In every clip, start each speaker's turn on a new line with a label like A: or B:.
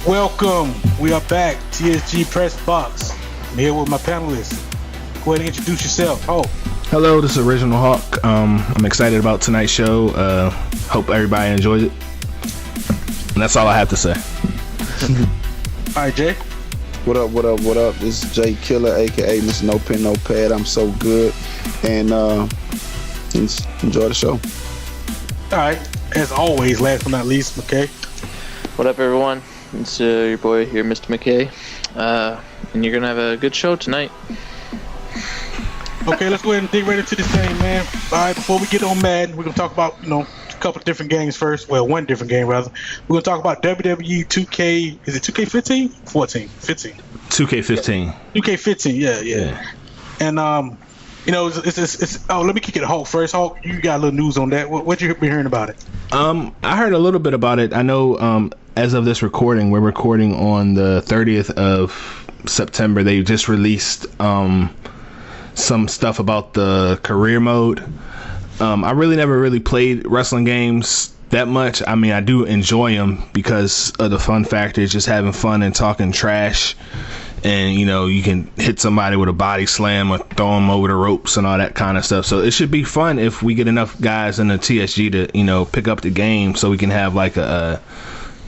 A: Welcome. We are back. TSG Pressbox. I'm here with my panelists. Go ahead and introduce yourself. Oh,
B: hello. This is Original Hawk. I'm excited about tonight's show. Hope everybody enjoys it. And that's all I have to say.
A: All right, Jay.
C: What up? This is Jay Killer, aka Mr. No Pen No Pad. I'm so good, and enjoy the show.
A: All right. As always, last but not least, McKay.
D: What up, everyone? It's your boy here, Mr. McKay, and you're gonna have a good show tonight.
A: Okay, let's go ahead and dig right into this thing, man. All right, before we get on Madden, we're gonna talk about a couple of different games first. Well, one different game rather. We're gonna talk about WWE 2K. Is it 2K15? 15.
B: 2K15.
A: 2K15. Yeah. And it's let me kick it to Hulk first. Hulk, you got a little news on that. What you been hearing about it?
B: I heard a little bit about it. I know as of this recording, we're recording on the 30th of September. They just released some stuff about the career mode. I really never really played wrestling games that much. I mean, I do enjoy them because of the fun factor, just having fun and talking trash. And, you can hit somebody with a body slam or throw them over the ropes and all that kind of stuff. So it should be fun if we get enough guys in the TSG to, pick up the game so we can have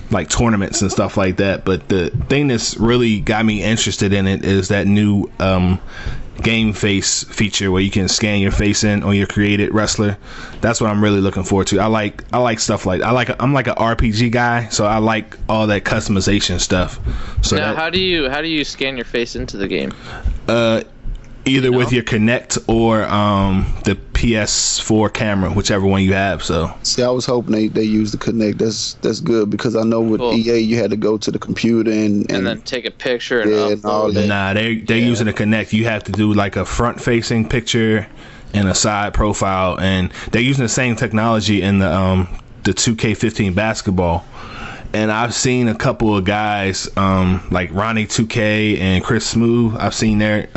B: like tournaments and stuff like that. But the thing that's really got me interested in it is that new game face feature where you can scan your face in on your created wrestler. That's what I'm really looking forward to. I like stuff like I'm like an RPG guy, so I like all that customization stuff. So
D: now, how do you scan your face into the game?
B: Either with your Kinect or the PS4 camera, whichever one you have. So
C: see, I was hoping they use the Kinect. That's good because I know with EA you had to go to the computer and
D: then take a picture and
C: all that.
B: Nah, they're using a Kinect. You have to do like a front facing picture and a side profile, and they're using the same technology in the 2K15 basketball. And I've seen a couple of guys like Ronnie 2K and Chris Smooth. I've seen their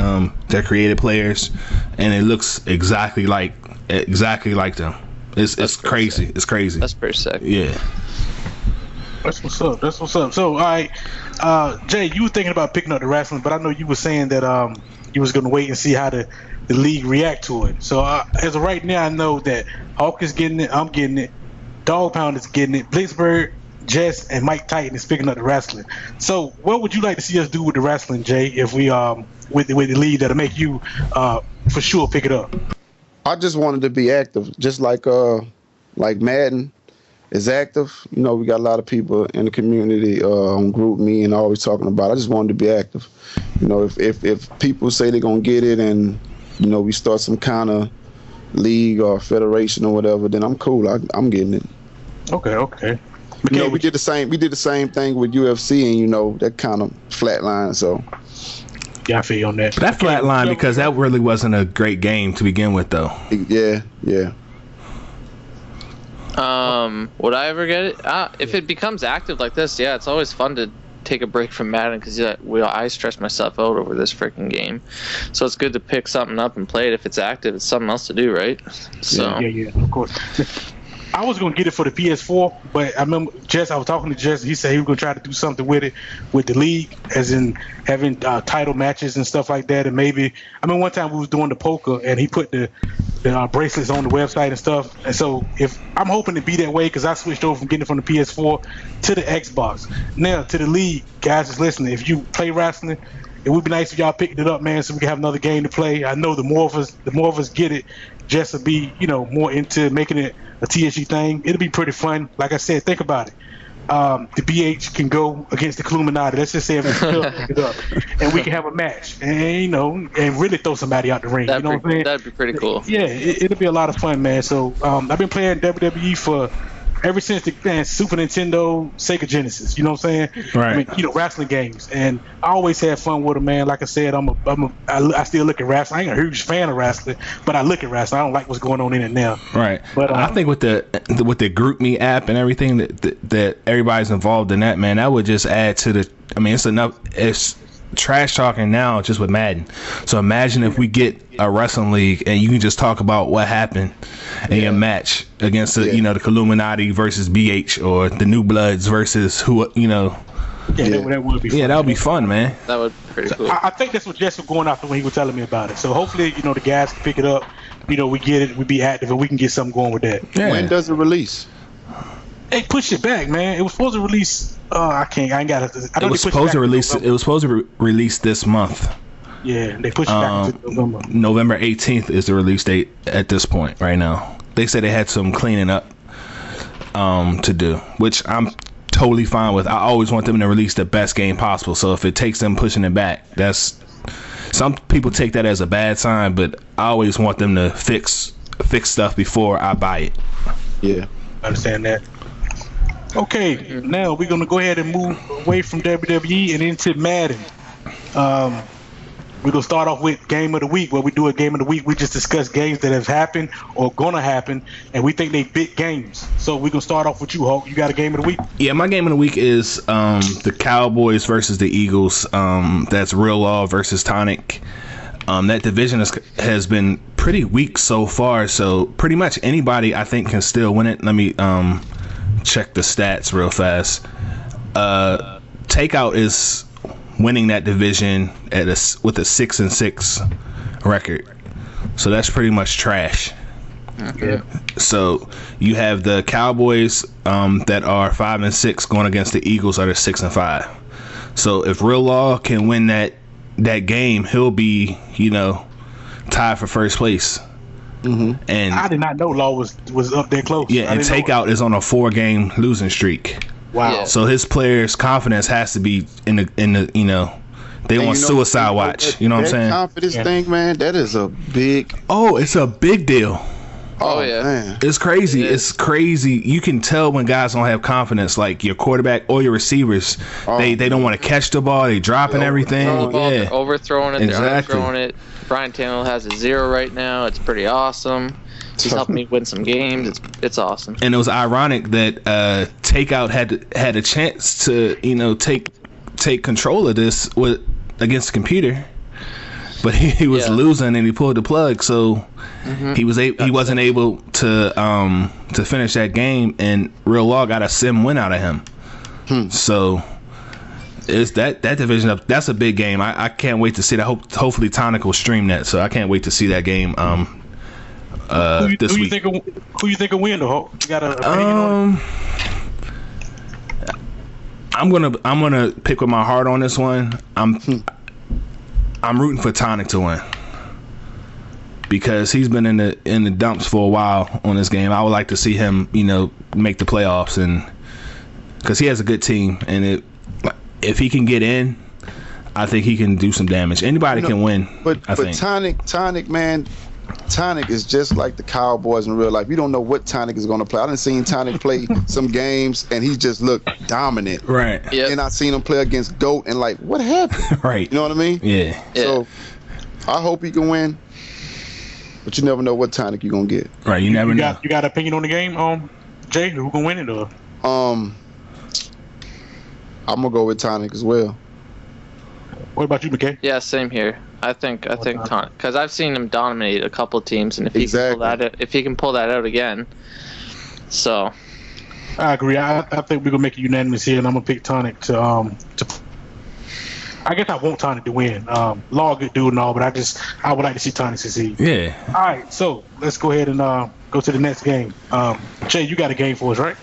B: creative players, and it looks exactly like them. It's crazy. It's crazy.
D: That's pretty sick.
B: Yeah.
A: That's what's up. So, all right, Jay, you were thinking about picking up the wrestling, but I know you were saying that you was going to wait and see how the league react to it. So, as of right now, I know that Hawk is getting it. I'm getting it. Dog Pound is getting it. Blitzberg, Jess, and Mike Titan is picking up the wrestling. So, what would you like to see us do with the wrestling, Jay? If we with the league that'll make you for sure pick it up.
C: I just wanted to be active, just like Madden is active. We got a lot of people in the community on Group Me and always talking about it. I just wanted to be active. If people say they're gonna get it and we start some kind of league or federation or whatever, then I'm cool. I'm getting it.
A: Okay.
C: We did the same thing with UFC, and that kind of flatline. So
A: yeah, I feel you on that.
B: That flatline because that really wasn't a great game to begin with, though.
C: Yeah.
D: Would I ever get it? If it becomes active like this, yeah, it's always fun to take a break from Madden because I stress myself out over this freaking game. So it's good to pick something up and play it. If it's active, it's something else to do, right? So
A: yeah, of course. I was gonna get it for the PS4, but I remember I was talking to Jess. He said he was gonna try to do something with it, with the league, as in having title matches and stuff like that. And maybe one time we was doing the poker, and he put the bracelets on the website and stuff. And so if I'm hoping to be that way, because I switched over from getting it from the PS4 to the Xbox. Now to the league, guys is listening. If you play wrestling, it would be nice if y'all picked it up, man, so we can have another game to play. I know the more of us get it, Jess will be more into making it a TSG thing. It'll be pretty fun. Like I said, think about it. The BH can go against the Illuminati. Let's just say if pick it up, and we can have a match, and and really throw somebody out the ring. What I'm saying?
D: That'd be pretty cool.
A: Yeah, it'll be a lot of fun, man. So I've been playing WWE for ever since the Super Nintendo, Sega Genesis. You know what I'm saying?
B: Right.
A: Wrestling games, and I always had fun with them, man. Like I said, I still look at wrestling. I ain't a huge fan of wrestling, but I look at wrestling. I don't like what's going on in it now.
B: Right.
A: But
B: I think with the Group Me app and everything that everybody's involved in that, man, that would just add to the. It's enough. It's trash talking now just with Madden. So imagine if we get a wrestling league and you can just talk about what happened in your match against the the Illuminati versus BH or the New Bloods versus who
A: Yeah, that would be fun.
B: Yeah, that would be fun, man.
D: That would be pretty cool.
A: I think that's what Jess was going after when he was telling me about it. So hopefully, the guys can pick it up. We get it, we be active, and we can get something going with that.
B: Yeah.
C: When does it release?
A: They pushed it back, man. It was supposed to release. I ain't got it.
B: It was supposed to release. It was supposed to release this month.
A: Yeah, they pushed it back to November.
B: November 18th is the release date at this point right now. They said they had some cleaning up to do, which I'm totally fine with. I always want them to release the best game possible. So if it takes them pushing it back, that's some people take that as a bad sign, but I always want them to fix stuff before I buy it.
C: Yeah,
A: I understand that. Okay, now we're gonna go ahead and move away from WWE and into Madden. We're gonna start off with Game of the Week. Where we do a Game of the Week, we just discuss games that have happened or gonna happen, and we think they big games. So we're gonna start off with you, Hulk. You got a Game of the Week?
B: Yeah, my Game of the Week is the Cowboys versus the Eagles. That's Real Law versus Tonic. That division has been pretty weak so far. So pretty much anybody I think can still win it. Let me check the stats real fast. Takeout is winning that division with a 6-6 record, so that's pretty much trash.
A: Okay.
B: So you have the Cowboys that are 5-6 going against the Eagles that are 6-5. So if Real Law can win that game, he'll be tied for first place.
C: Mm-hmm.
B: And
A: I did not know Law was up there close.
B: Yeah, and Takeout is on a 4-game losing streak.
A: Wow.
D: Yeah.
B: So his players' confidence has to be in the they want suicide watch. You know what I'm saying?
C: That confidence thing, man, that is a big.
B: Oh, it's a big deal.
D: Oh yeah.
C: Man.
B: It's crazy. It's crazy. You can tell when guys don't have confidence, like your quarterback or your receivers. They don't want to catch the ball. They dropping everything.
D: They're overthrowing it.
B: Exactly.
D: They're underthrowing it. Brian Tannehill has a 0 right now. It's pretty awesome. He's helping me win some games. It's awesome.
B: And it was ironic that Takeout had a chance to take control of this against the computer, but he was losing and he pulled the plug. So he wasn't able to finish that game, and Real Law got a sim win out of him. So it's that division up. That's a big game. I can't wait to see that. Hopefully Tonic will stream that. So I can't wait to see that game. This week.
A: Who you think will win? You got a opinion on it?
B: I'm gonna pick with my heart on this one. I'm rooting for Tonic to win because he's been in the dumps for a while on this game. I would like to see him, make the playoffs, and because he has a good team, and if he can get in, I think he can do some damage. Anybody can win.
C: But
B: think.
C: Tonic, man. Tonic is just like the Cowboys in real life. You don't know what Tonic is going to play. I done seen Tonic play some games, and he just looked dominant.
B: Right.
D: Yep.
C: And I seen him play against GOAT, and like, what happened?
B: Right.
C: You know what I mean?
B: Yeah.
C: So I hope he can win, but you never know what Tonic you're going to get.
B: Right. You never know.
A: You got an opinion on the game, Jay? Who gonna win it? Or
C: I'm gonna go with Tonic as well.
A: what about you, McKay?
D: Yeah, same here. I think Tonic, because I've seen him dominate a couple teams, and if he can pull that out again, so
A: I agree. I think we're gonna make it unanimous here, and I'm gonna pick Tonic to. I guess I want Tonic to win. Law good dude and all, but I would like to see Tonic succeed.
B: Yeah.
A: All right, so let's go ahead and go to the next game. Jay, you got a game for us, right?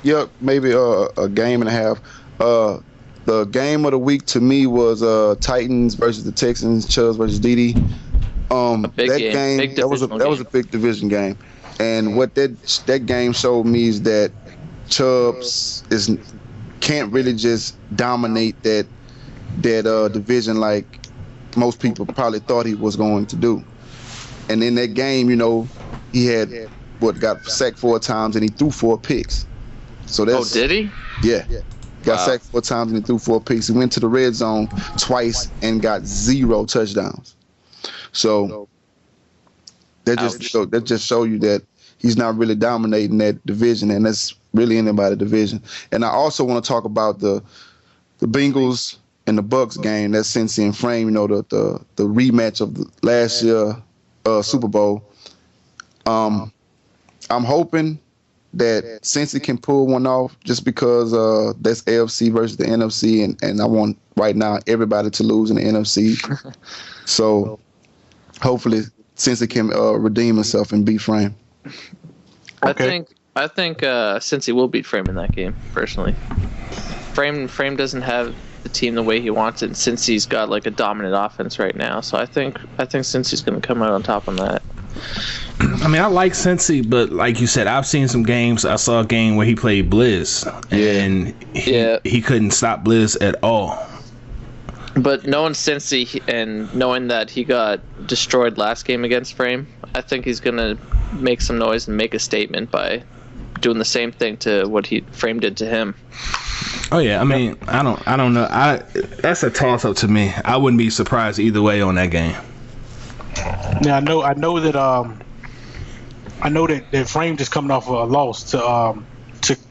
C: Yeah, maybe a game and a half. The game of the week to me was Titans versus the Texans, Chubbs versus Dede. That game, that was a big division game, and what that game showed me is that Chubbs can't really just dominate that division like most people probably thought he was going to do. And in that game, he had got sacked 4 times and he threw 4 picks. So that's
D: did he?
C: Yeah. Got sacked 4 times and he threw 4 picks. He went to the red zone twice and got 0 touchdowns. So that just show you that he's not really dominating that division, and that's really anybody's division. And I also want to talk about the Bengals and the Bucks game. That's Cincy and Frame. The rematch of the last year Super Bowl. I'm hoping that Cincy can pull one off just because that's AFC versus the NFC, and I want right now everybody to lose in the NFC. So hopefully Cincy can redeem himself and beat Frame.
D: Okay. I think Cincy will beat Frame in that game, personally. Frame doesn't have the team the way he wants it, and Cincy's got like a dominant offense right now. So I think Cincy's going to come out on top on that.
B: I mean, I like Cincy, but like you said, I've seen some games. I saw a game where he played Blizz, and he couldn't stop Blizz at all.
D: But knowing Cincy and knowing that he got destroyed last game against Frame, I think he's going to make some noise and make a statement by doing the same thing to what Frame did to him.
B: Oh yeah, I mean, I don't know. That's a toss up to me. I wouldn't be surprised either way on that game.
A: Now I know that Frame just coming off a loss to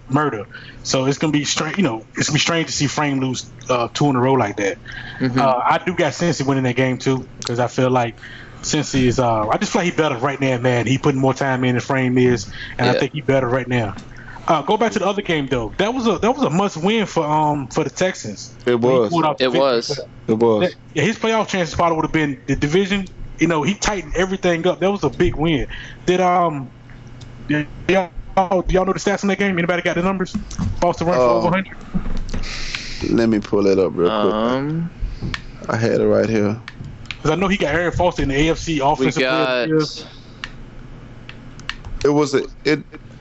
A: Murder, so it's gonna be strange. You know, it's gonna be strange to see Frame lose 2 in a row like that. Mm-hmm. I do got Cincy winning that game too, because I feel like Cincy is. I just feel like he better right now, man. He putting more time in than Frame is, and I think he better right now. Go back to the other game though. That was a must win for the Texans.
C: It was.
D: It was.
A: Yeah, his playoff chances probably would have been the division. You know, he tightened everything up. That was a big win. Did y'all know the stats in that game? Anybody got the numbers? Foster run for over 100.
C: Let me pull it up real quick. I had it right here.
A: Because I know he got Aaron Foster in the AFC offensive player.
C: It was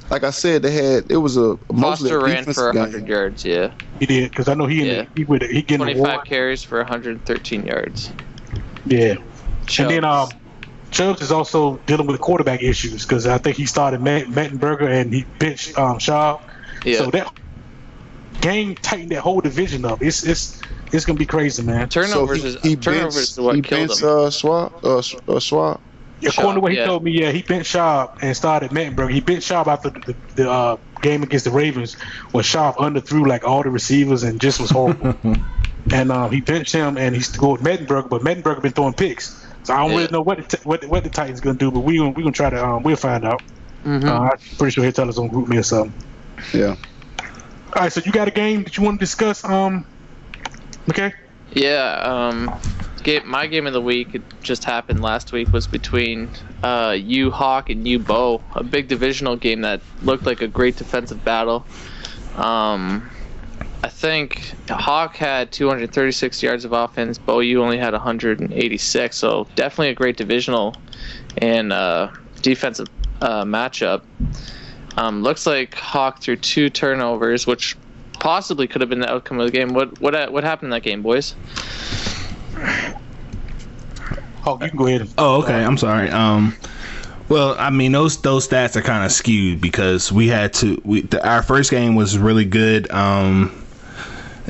C: like I said, it was a mostly
D: Foster
C: a
D: ran for 100
C: game.
D: yards. Yeah,
A: he did, because I know he getting
D: 25 carries for 113 yards.
A: Yeah.
D: Chubbs.
A: And then Chubbs is also dealing with quarterback issues, because I think he started Mettenberger and he benched Schaub.
D: Yeah.
A: So that game tightened that whole division up. It's gonna be crazy, man.
D: Turnovers is what killed him.
C: Schwab.
A: According to what he told me, he benched Schaub and started Mettenberger. He benched Schaub after the game against the Ravens, where Schaub underthrew like all the receivers and just was horrible. And he benched him and he's going with Mettenberger, but Mettenberger been throwing picks. So I don't really know what the Titans gonna do, but we gonna try to we'll find out. Mm-hmm. I'm pretty sure he'll tell us on GroupMe or something.
C: Yeah.
A: All right, so you got a game that you want to discuss? Okay.
D: Yeah. My game of the week, it just happened last week, was between U Hawk and U Bo, a big divisional game that looked like a great defensive battle. I think Hawk had 236 yards of offense. Bo U only had 186, so definitely a great divisional and defensive matchup. Looks like Hawk threw 2 turnovers, which possibly could have been the outcome of the game. What happened in that game, boys?
A: Hawk, you can go ahead.
B: Oh, okay. I'm sorry. Well, I mean, those stats are kind of skewed because our first game was really good.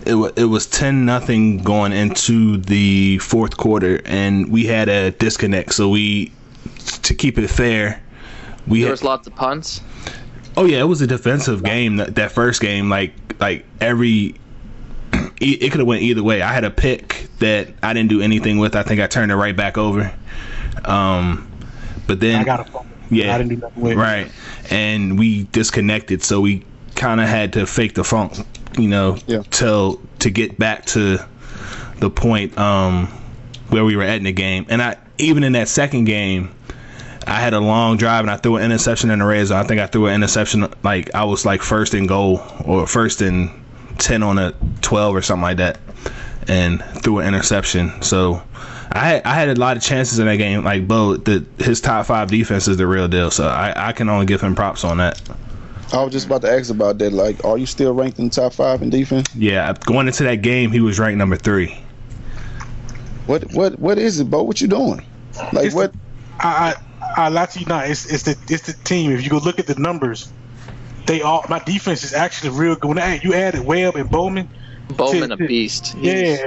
B: It was 10-0 going into the fourth quarter, and we had a disconnect. So to keep it fair,
D: there was lots of punts.
B: Oh yeah, it was a defensive game. That first game, like it could have went either way. I had a pick that I didn't do anything with. I think I turned it right back over. But then
A: I got a phone. I didn't do nothing with it.
B: Right, and we disconnected, so we kind of had to fake the funk, to get back to the point where we were at in the game. And even in that second game, I had a long drive and I threw an interception in the red zone. I think I threw an interception like I was like first and goal or first and 10 on a 12 or something like that, and threw an interception. So I had a lot of chances in that game. Like Bo, his top 5 defense is the real deal. So I can only give him props on that.
C: I was just about to ask about that. Like, are you still ranked in the top 5 in defense?
B: Yeah, going into that game, he was ranked number 3.
C: What is it, Bo? What you doing? Like
A: it's
C: what?
A: I lie to you not. It's the team. If you go look at the numbers, my defense is actually real good. When you added Webb and Bowman.
D: Bowman a beast.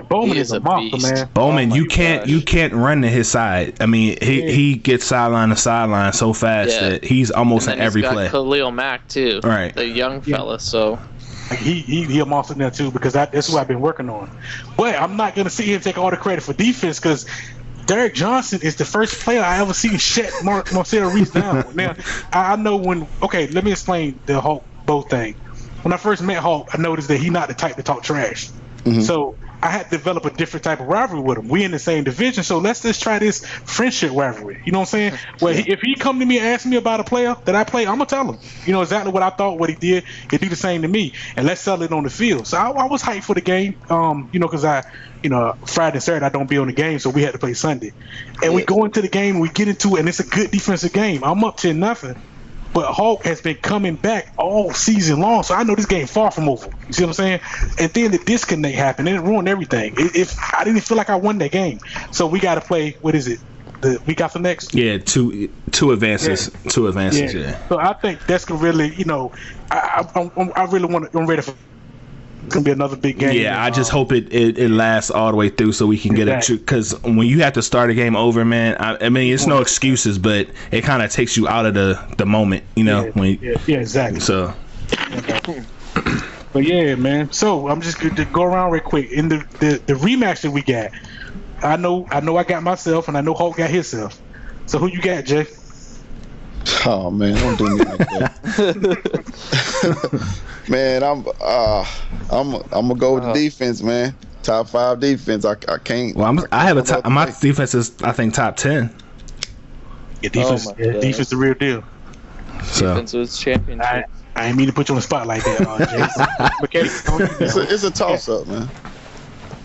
A: Bowman is a monster, man.
B: Bowman, you can't run to his side. I mean, he gets sideline to sideline so fast that he's almost in every play.
D: Khalil Mack too,
B: right?
D: The young fella. So
A: he a monster now too, because that's what I've been working on. But I'm not gonna see him take all the credit for defense, because Derek Johnson is the first player I ever seen shut Marcel Reese down. Now, I know when. Okay, let me explain the Hulk both thing. When I first met Hulk, I noticed that he's not the type to talk trash.
C: Mm-hmm.
A: So I had to develop a different type of rivalry with him. We in the same division, so let's just try this friendship rivalry. You know what I'm saying? Well, if he come to me and ask me about a player that I play, I'm gonna tell him. You know exactly what I thought, what he did. He'd do the same to me, and let's settle it on the field. So I was hyped for the game. Because Friday and Saturday I don't be on the game, so we had to play Sunday. And we go into the game, we get into it, and it's a good defensive game. I'm up 10-0. But Hulk has been coming back all season long, so I know this game far from over. You see what I'm saying? And then the disconnect happened, and it ruined everything. If I didn't feel like I won that game, so we got to play. What is it? The week after next?
B: Yeah, two advances. Yeah. 2 advances. Yeah.
A: So I think that's gonna really, I really want. I'm ready for. It's gonna be another big game.
B: Yeah, I just hope it lasts all the way through so we can get it. Because when you have to start a game over, man, I mean, it's no excuses, but it kind of takes you out of the moment,
A: Yeah, exactly.
B: So.
A: But yeah, man. So I'm just going to go around real quick. In the rematch that we got, I know I got myself, and I know Hulk got himself. So who you got, Jay?
C: Oh man, don't do me like that. Man, I'm gonna go with the defense, man. Top 5 defense. I can't.
B: Well, my defense is I think top 10.
A: Yeah, defense. Defense the real deal.
B: So.
D: Defense was championship.
A: I ain't mean to put you on the spot like that, Jason.
C: It's a toss up, man.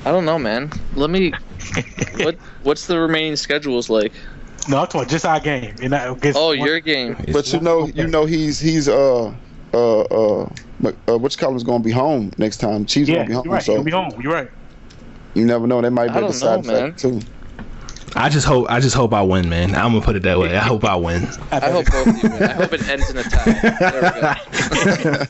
D: I don't know, man. Let me. What's the remaining schedules like?
A: No, I'm talking just our game.
D: Your game.
C: But he's which column's gonna be home next time. Chiefs gonna be home.
A: You're right.
C: So
A: He'll be home. You're right.
C: You never know. They might be a side effect too.
B: I just hope I win, man. I'm gonna put it that way. I hope I win.
D: I hope both of you win. I hope it ends in a tie. There we go.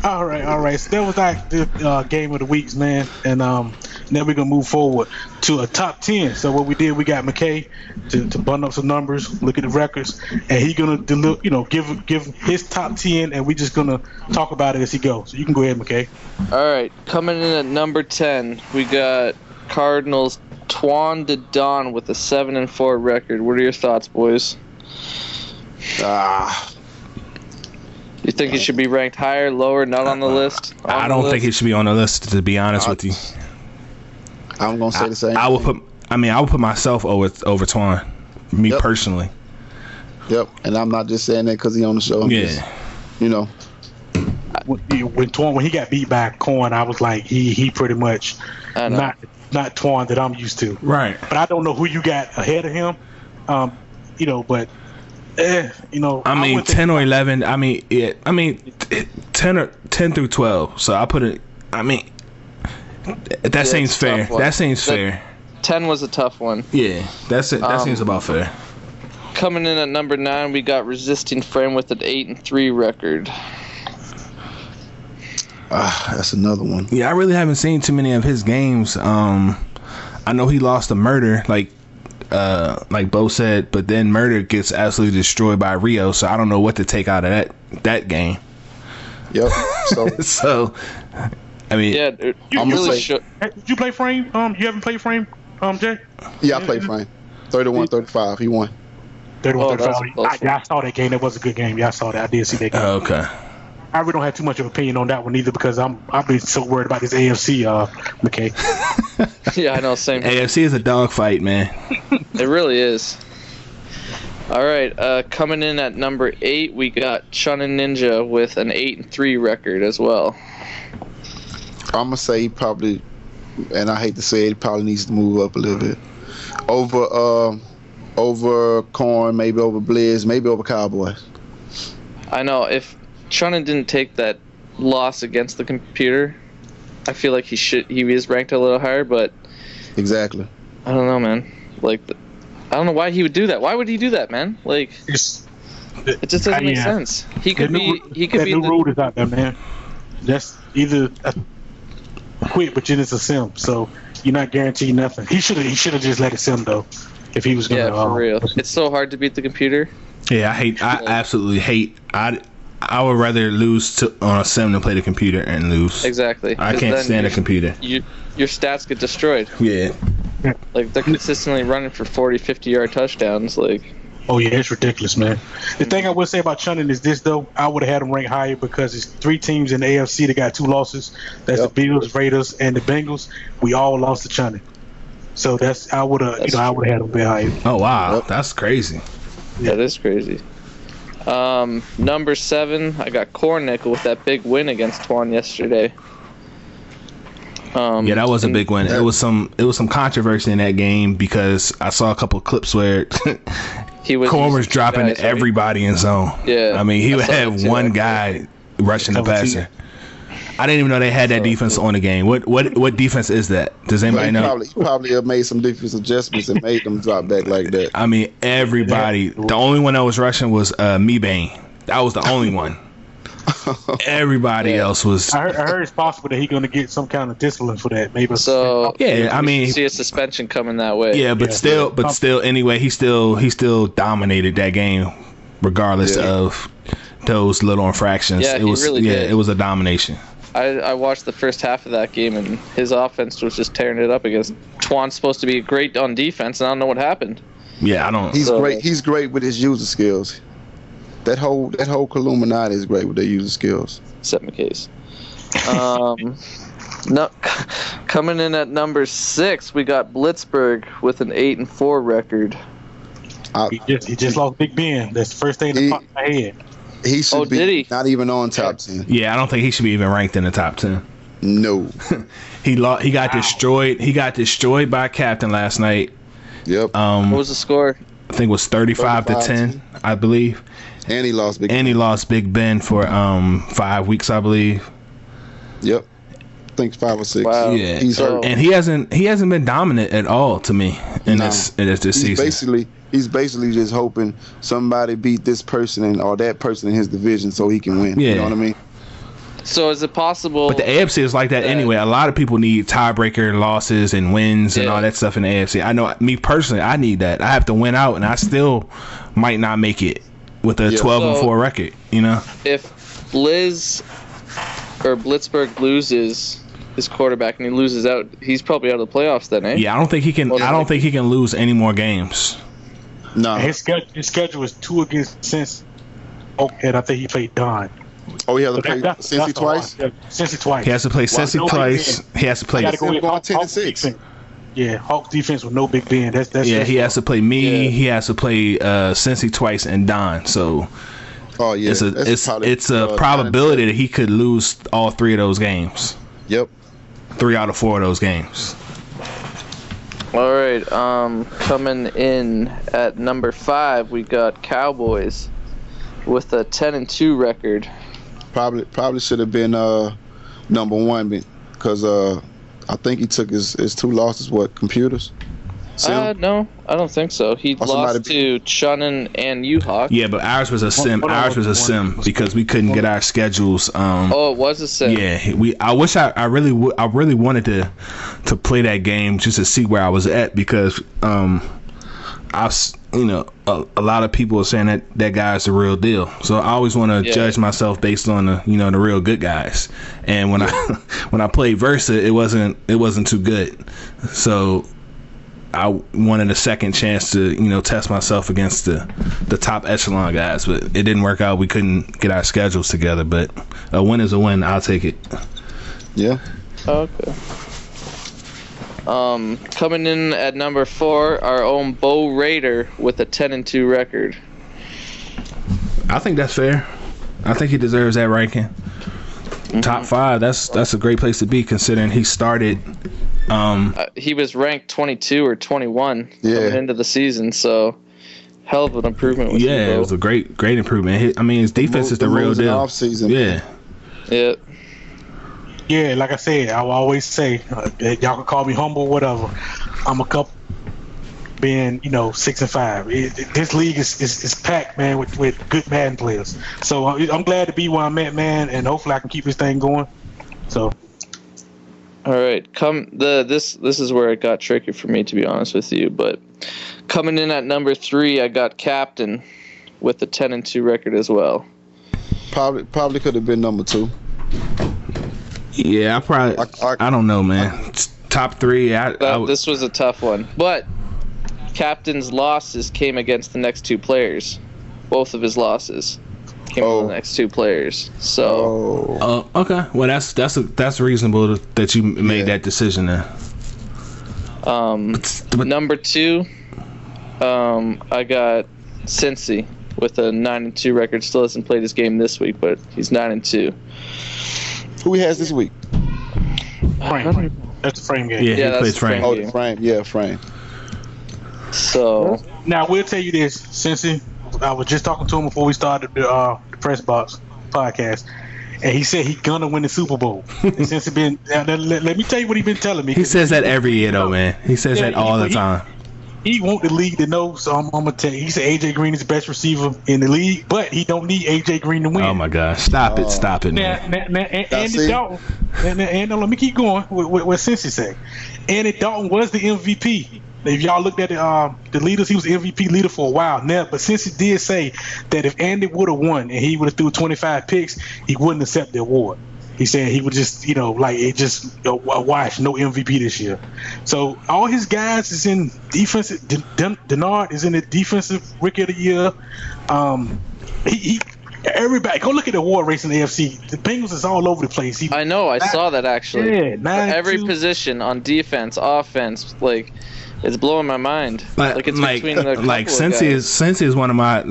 A: All right. So that was the game of the weeks, man. And now we're gonna move forward to a top 10. So what we did, we got McKay to button up some numbers, look at the records, and he's gonna give his top 10, and we just gonna talk about it as he goes. So you can go ahead, McKay.
D: All right, coming in at number 10, we got Cardinals Twan DeDon with a 7-4 record. What are your thoughts, boys? You think he should be ranked higher, lower, not on the list?
B: I don't think he should be on the list, to be honest with you.
C: I'm gonna say the same.
B: I would put myself over Twan, personally.
C: Yep, and I'm not just saying that because he's on the show.
A: When he got beat by Corn, I was like, he pretty much not Twan that I'm used to.
B: Right.
A: But I don't know who you got ahead of him. But. I
B: mean, 10 or 11. 10 through 12. So I put it. I mean, that seems fair. That seems fair.
D: 10 was a tough one.
B: Yeah, that's it. That seems about fair.
D: Coming in at number 9, we got Resisting Frame with an 8-3 record.
C: That's another one.
B: Yeah, I really haven't seen too many of his games. I know he lost to Murder, like Bo said, but then Murder gets absolutely destroyed by Rio, so I don't know what to take out of that game.
C: Yep.
B: So I mean,
D: yeah, I'm really sure.
A: Did you play Frame? You haven't played Frame, Jay?
C: Yeah, I played Frame. 31-35. He won.
A: 31-35. I saw that game. That was a good game. Yeah, I saw that. I did see that game.
B: Okay.
A: I really don't have too much of an opinion on that one either because I've been so worried about this AFC, McKay.
D: Yeah, I know. Same.
B: AFC is a dogfight, man.
D: It really is. All right, coming in at number 8, we got Chunin Ninja with an 8-3 record as well.
C: I'm gonna say he probably, and I hate to say it, he probably needs to move up a little bit. Over Corn, maybe over Blizz, maybe over Cowboys.
D: I know. If Chunin didn't take that loss against the computer, I feel like he is ranked a little higher, but
C: exactly.
D: I don't know, man. Like, I don't know why he would do that. Why would he do that, man? Like, it just doesn't make sense. He could be
A: the rule is out there, man. That's either quit, but then it's a sim, so you're not guaranteed nothing. He should have just let it sim though, if he was gonna.
D: Yeah, for real. It's so hard to beat the computer.
B: Yeah, I absolutely hate. I would rather lose on a sim than play the computer and lose.
D: Exactly.
B: I can't stand a computer.
D: Your stats get destroyed.
B: Yeah.
D: Like they're consistently running for 40, 50-yard touchdowns. Like,
A: oh yeah, it's ridiculous, man. The thing I would say about Chunnin is this though: I would have had them ranked higher because it's 3 teams in the AFC that got 2 losses. That's the Bills, Raiders, and the Bengals. We all lost to Chunnin, so I would have had them bit higher.
B: Oh wow, that's crazy.
D: That is crazy. Number 7, I got Cornickel with that big win against Twan yesterday.
B: Yeah, that was a big win. It was some controversy in that game because I saw a couple of clips where Corn was dropping everybody in zone.
D: Yeah,
B: I mean he had one guy rushing the passer. I didn't even know they had that defense on the game. What defense is that? Does anybody know?
C: He probably have made some defensive adjustments and made them drop back like that.
B: I mean everybody. The only one that was rushing was Mebane. That was the only one. Everybody else was.
A: I heard it's possible that he's going to get some kind of discipline for that. Maybe.
D: So
B: yeah, I mean,
D: see a suspension coming that way.
B: Yeah, but still, anyway, he still dominated that game, regardless of those little infractions.
D: Yeah,
B: it was a domination.
D: I watched the first half of that game, and his offense was just tearing it up against Twan's supposed to be great on defense, and I don't know what happened.
B: Yeah, I don't.
C: He's great. He's great with his user skills. That whole Illuminati is great with their user skills.
D: Except McCase. No, coming in at number 6, we got Blitzburg with an 8-4 record.
A: He just lost Big Ben. That's the first thing that popped in my head.
C: He should be not even on top 10.
B: Yeah, I don't think he should be even ranked in the top 10.
C: No.
B: He got destroyed. He got destroyed by Captain last night.
C: Yep.
D: What was the score?
B: I think it was 35-10, I believe.
C: And he lost
B: Big Ben for 5 weeks, I believe.
C: Yep. I think 5 or 6.
D: Wow.
B: Yeah.
C: He's hurt.
B: And he hasn't been dominant at all to me in this season.
C: He's basically just hoping somebody beat this person or that person in his division so he can win.
B: Yeah.
C: You know what I mean?
D: So is it possible?
B: But the AFC is like that anyway. A lot of people need tiebreaker losses and wins and all that stuff in the AFC. I know, me personally, I need that. I have to win out, and I still might not make it with a 12-4 record. You know,
D: if Blitzburg loses his quarterback and he loses out, he's probably out of the playoffs then, eh?
B: Yeah, I don't think he can. I don't think he can lose any more games.
C: No.
A: His schedule is 2 against Cincy. And I think he played Don.
C: Oh, he has to play Cincy twice?
A: Cincy twice.
B: He has to play Cincy twice. He has to play.
A: Got to go with 10-6. Yeah, Hawks defense with no Big Ben. That's
B: he has to play me. Yeah. He has to play Cincy twice and Don. So, it's a probability that he could lose all 3 of those games.
C: Yep.
B: 3 out of 4 of those games.
D: All right. Coming in at number 5, we got Cowboys with a 10-2 record.
C: Probably should have been number 1 because I think he took his 2 losses. What, computers?
D: No, I don't think so. He lost to Chunnin and U-Hawk.
B: Yeah, but ours was a sim. Ours was a sim because we couldn't get our schedules.
D: Oh, it was a sim.
B: Yeah, I really wanted to play that game just to see where I was at because a lot of people are saying that guy's the real deal. So I always want to judge myself based on the real good guys. And when I played Versa, it wasn't too good. So I wanted a second chance to test myself against the top echelon guys, but it didn't work out. We couldn't get our schedules together. But a win is a win. I'll take it.
C: Yeah.
D: Okay. Coming in at number 4, our own Bo Raider with a 10-2 record.
B: I think that's fair. I think he deserves that ranking. Mm-hmm. Top 5. That's a great place to be considering he started.
D: He was ranked 22 or 21 coming into the season, so hell of an improvement.
B: It was a great improvement. His defense is the real deal.
C: Off season.
B: Yeah.
D: Yeah.
A: Yeah, like I said, I will always say, y'all can call me humble, whatever. I'm a couple being, 6-5. This league is packed, man, with good Madden players. So I'm glad to be where I'm at, man, and hopefully I can keep this thing going. So.
D: All right, this is where it got tricky for me, to be honest with you. But coming in at number 3, I got Captain with a 10-2 record as well.
C: Probably could have been number 2.
B: Yeah, I don't know, man. top three.
D: This was a tough one, but captain's losses came against the next two players. Both of his losses came on the next two players. So.
B: Okay. Well, that's reasonable that you made that decision then.
D: Number 2, I got Cincy with a 9-2 record. Still hasn't played his game this week, but he's 9-2.
C: Who he has this week?
A: Frame. That's the frame game.
B: Yeah, he plays frame.
C: Oh, the frame. Yeah, frame.
D: So
A: now we'll tell you this, Cincy. I was just talking to him before we started the Pressbox podcast, and he said he's gonna win the Super Bowl. And since it been, let me tell you what he's been telling me.
B: He says that every year, though, man. He says that all the time.
A: He want the league to know, so I'm gonna tell you. He said AJ Green is the best receiver in the league, but he don't need AJ Green to win.
B: Oh my gosh! Stop it, man.
A: Now, Andy Dalton. And let me keep going with what Cincy said. Andy Dalton was the MVP. If y'all looked at the leaders, he was the MVP leader for a while now. But since he did say that if Andy would have won and he would have threw 25 picks, he wouldn't accept the award. He said he would just, a wash, no MVP this year. So all his guys is in defensive. Denard is in the defensive rookie of the year. Everybody go look at the award race in the AFC. The Bengals is all over the place.
D: I know. I saw that actually.
A: Yeah,
D: every position on defense, offense, it's blowing my mind. It's between the
B: Cincy is one of my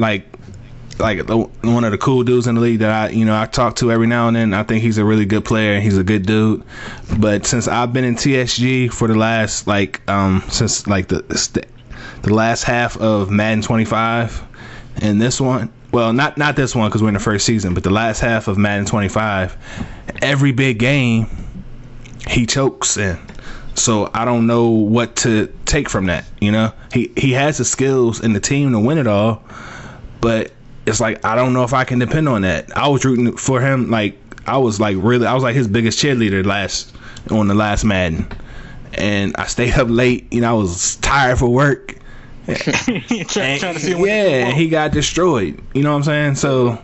B: one of the cool dudes in the league that I talk to every now and then. I think he's a really good player. He's a good dude. But since I've been in TSG for the last since the last half of Madden 25 and this one, well, not this one because we're in the first season, but the last half of Madden 25, every big game he chokes in. So I don't know what to take from that. He has the skills and the team to win it all, but it's like I don't know if I can depend on that. I was rooting for him. I was his biggest cheerleader on the last Madden, and I stayed up late. I was tired for work.
A: trying to see
B: and he got destroyed. You know what I'm saying? So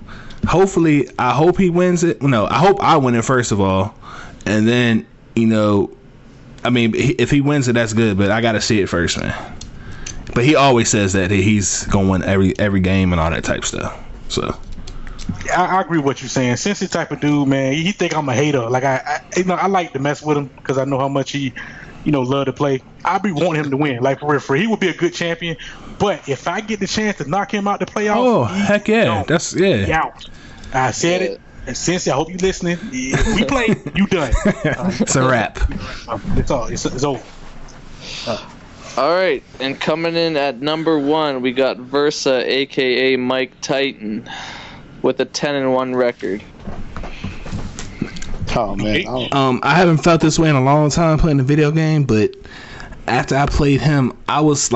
B: hopefully, I hope he wins it. No, I hope I win it first of all, and then if he wins it, that's good. But I got to see it first, man. But he always says that he's gonna win every game and all that type stuff. So
A: I agree with what you're saying. Since the type of dude, man, he think I'm a hater. I like to mess with him because I know how much he, love to play. I be wanting him to win. For real, he would be a good champion. But if I get the chance to knock him out the playoffs,
B: heck yeah,
A: he out. I said it. And Cincy, I hope you listening. If we play, you done.
B: It's a wrap.
A: It's all. It's over.
D: All right, and coming in at number 1, we got Versa, aka Mike Titan, with a 10-1 record.
C: Oh man,
B: I haven't felt this way in a long time playing the video game, but after I played him, I was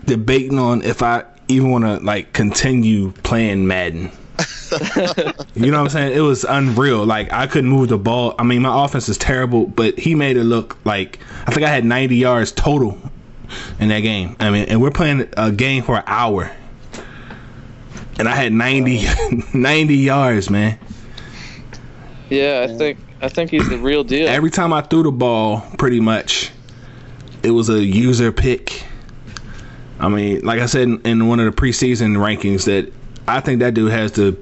B: debating on if I even want to continue playing Madden. You know what I'm saying? It was unreal. I couldn't move the ball. I mean, my offense is terrible, but he made it look like I think I had 90 yards total in that game. I mean, and we're playing a game for an hour, and I had 90 yards, man.
D: Yeah, I think he's the real deal.
B: Every time I threw the ball, pretty much, it was a user pick. I mean, like I said in one of the preseason rankings, that I think that dude has the